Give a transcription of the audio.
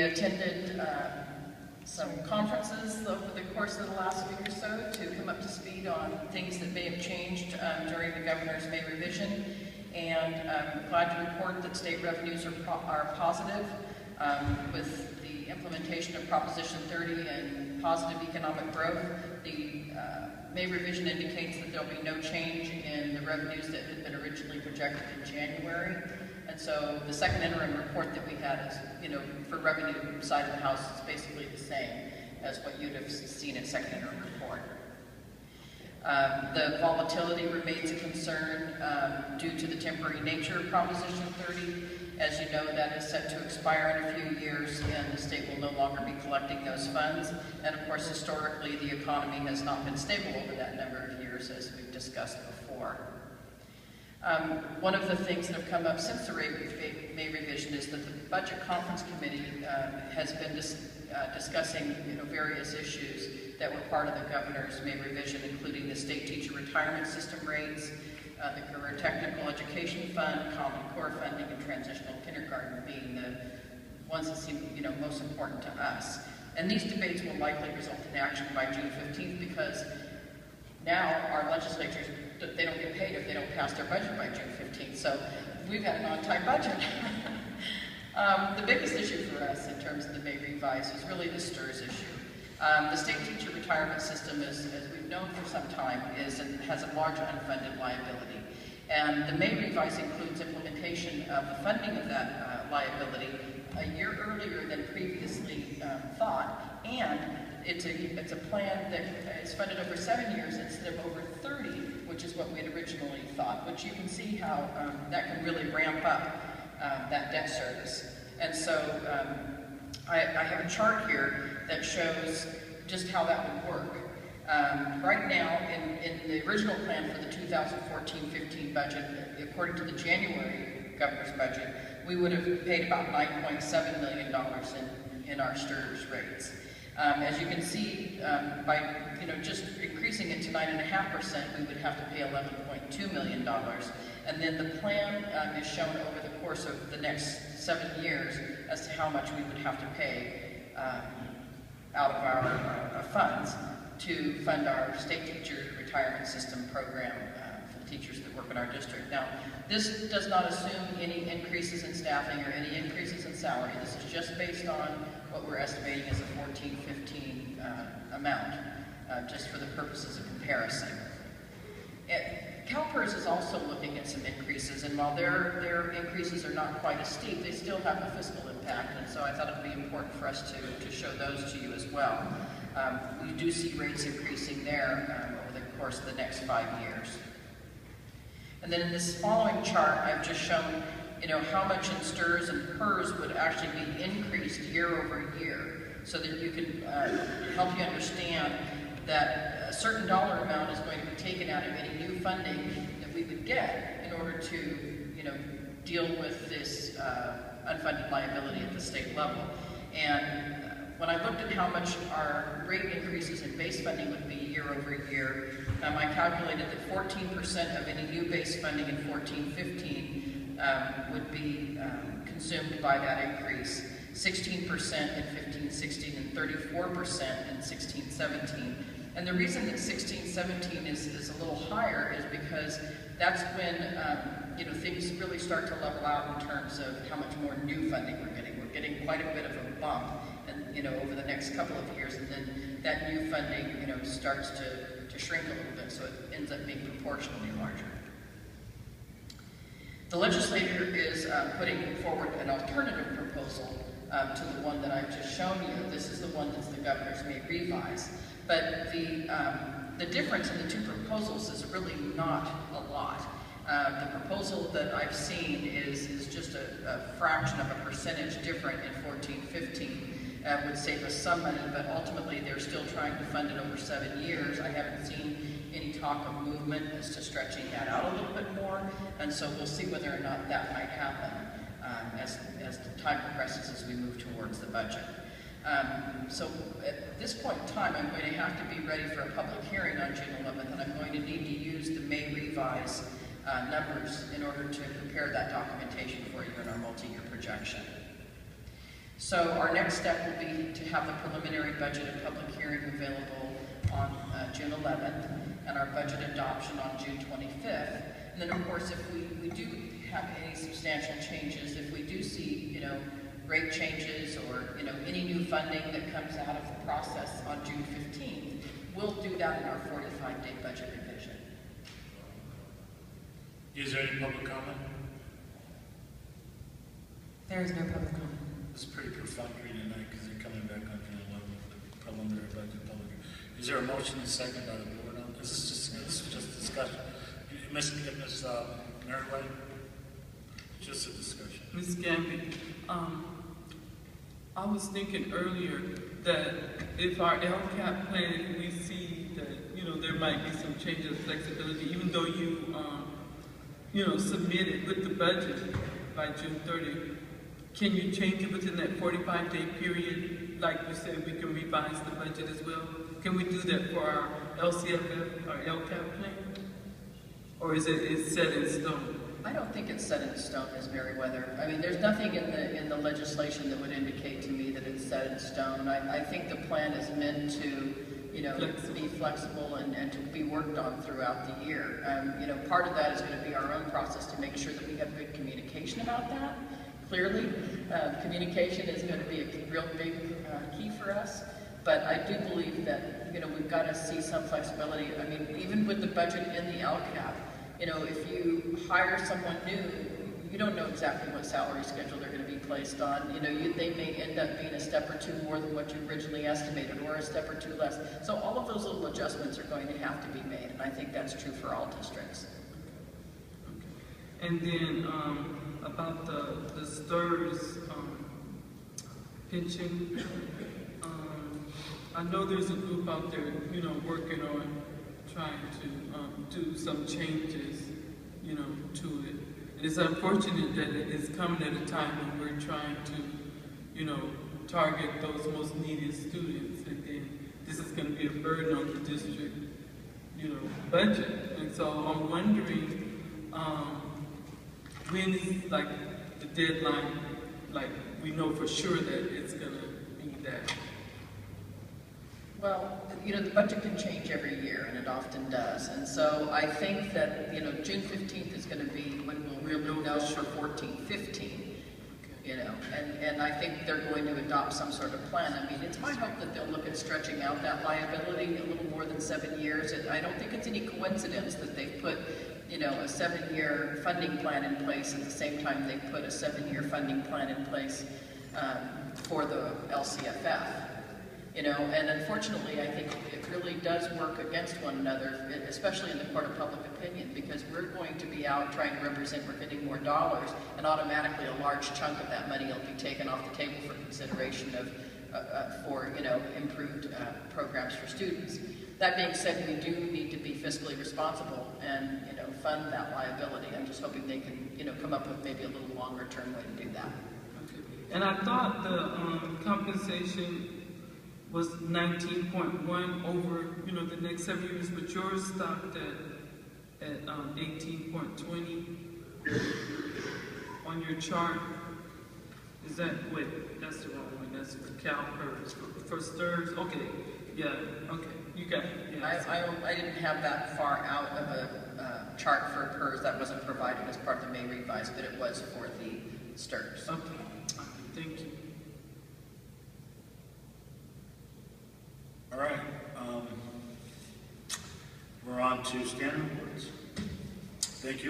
Attended some conferences over the course of the last week or so to come up to speed on things that may have changed during the governor's May revision, and I'm glad to report that state revenues are positive with the implementation of Proposition 30 and positive economic growth. The May revision indicates that there will be no change in the revenues that had been originally projected in January. And so the second interim report that we had is, for revenue side of the house, is basically the same as what you'd have seen in second interim report. The volatility remains a concern due to the temporary nature of Proposition 30. As you know, that is set to expire in a few years, and the state will no longer be collecting those funds. And of course, historically, the economy has not been stable over that number of years, as we've discussed before. One of the things that have come up since the May revision is that the Budget Conference Committee has been discussing various issues that were part of the governor's May revision, including the state teacher retirement system rates, the Career Technical Education Fund, Common Core funding, and transitional kindergarten being the ones that seem most important to us. And these debates will likely result in action by June 15th because now our legislatures, they don't get paid if they don't pass their budget by June 15th. So we've had an on-time budget. The biggest issue for us in terms of the May revise is really the STRS issue. The state teacher retirement system, as we've known for some time, has a large unfunded liability. And the May revise includes implementation of the funding of that liability a year earlier than previously thought, and it's a plan that is funded over 7 years instead of over 30, which is what we had originally thought, which you can see how that can really ramp up that debt service. And so I have a chart here that shows just how that would work. Right now, in the original plan for the 2014-15 budget, according to the January governor's budget, we would have paid about $9.7 million in our STRS rates. As you can see, by just increasing it to 9.5%, we would have to pay $11.2 million. And then the plan is shown over the course of the next 7 years as to how much we would have to pay out of our funds to fund our state teacher retirement system program for the teachers that work in our district. Now, this does not assume any increases in staffing or any increases in salary. This is just based on what we're estimating as a 14-15 amount, just for the purposes of comparison. CalPERS is also looking at some increases, and while their increases are not quite as steep, they still have a fiscal impact, and so I thought it would be important for us to show those to you as well. We do see rates increasing there over the course of the next 5 years. And then in this following chart, I've just shown how much in STRS and PERS would actually be increased year over year, so that you can help you understand that a certain dollar amount is going to be taken out of any new funding that we would get in order to deal with this unfunded liability at the state level. And when I looked at how much our rate increases in base funding would be year over year, I calculated that 14% of any new base funding in 14-15 would be consumed by that increase, 16% in 15-16, and 34% in 16-17. And the reason that 16-17 is a little higher is because that's when things really start to level out in terms of how much more new funding we're getting. We're getting quite a bit of a bump, and over the next couple of years, and then that new funding starts to shrink a little bit, so it ends up being proportionally larger. The legislature is putting forward an alternative proposal to the one that I've just shown you. This is the one that's the governor's May revise. But the difference in the two proposals is really not a lot. The proposal that I've seen is just a fraction of a percentage different in 14-15. Would save us some money, but ultimately they're still trying to fund it over 7 years. I haven't seen any talk of movement as to stretching that out a little bit more, and so we'll see whether or not that might happen as the time progresses as we move towards the budget. So at this point in time, I'm going to have to be ready for a public hearing on June 11th, and I'm going to need to use the May revise numbers in order to prepare that documentation for you in our multi-year projection. So our next step will be to have the preliminary budget and public hearing available on June 11th, and our budget adoption on June 25th. And then, of course, if we do have any substantial changes, if we do see, rate changes or, any new funding that comes out of the process on June 15th, we'll do that in our 45-day budget revision. Is there any public comment? There is no public comment. It's pretty perfunctory tonight because they're coming back on June 11th for the preliminary budget public. Is there a motion and second by the board on this? This is just discussion. Ms. Merriweather? Just a discussion. Ms. Gambit, I was thinking earlier that if our LCAP plan, we see that, there might be some change of flexibility, even though you, submitted with the budget by June 30th, can you change it within that 45-day period? Like you said, we can revise the budget as well. Can we do that for our LCFF, our LCAP plan? Or is it set in stone? I don't think it's set in stone, Ms. Merriweather. I mean, there's nothing in the legislation that would indicate to me that it's set in stone. I think the plan is meant to, be flexible and to be worked on throughout the year. Part of that is going to be our own process to make sure that we have good communication about that. Clearly, communication is going to be a real big key for us. But I do believe that, we've got to see some flexibility. I mean, even with the budget in the LCAP, if you hire someone new, you don't know exactly what salary schedule they're going to be placed on. They may end up being a step or two more than what you originally estimated, or a step or two less. So all of those little adjustments are going to have to be made, and I think that's true for all districts. Okay. And then about the STIRS pension, I know there's a group out there, working on trying to do some changes, to it. And it's unfortunate that it is coming at a time when we're trying to, target those most needed students. And then this is going to be a burden on the district, budget. And so I'm wondering, when is, the deadline, we know for sure that it's going to be that. Well, the budget can change every year, and it often does. And so I think that, June 15th is going to be when we'll really know for 14-15, and I think they're going to adopt some sort of plan. I mean, it's my hope that they'll look at stretching out that liability a little more than 7 years. And I don't think it's any coincidence that they've put, a 7-year funding plan in place at the same time they put a 7-year funding plan in place for the LCFF. And unfortunately, I think it really does work against one another, especially in the court of public opinion, because we're going to be out trying to represent we're getting more dollars, and automatically a large chunk of that money will be taken off the table for consideration of, improved programs for students. That being said, we do need to be fiscally responsible and, fund that liability. I'm just hoping they can, come up with maybe a little longer term way to do that. Okay. And I thought the compensation was 19.1 over, the next 7 years, but yours stopped at 18.20 on your chart. Is that, wait, that's the wrong one. That's for CalPERS. For STIRS, okay, yeah, okay, you got it. Yeah, I didn't have that far out of a chart for PERS. That wasn't provided as part of the May revise, but it was for the STIRS. Okay, thank you. All right. We're on to standing reports. Thank you.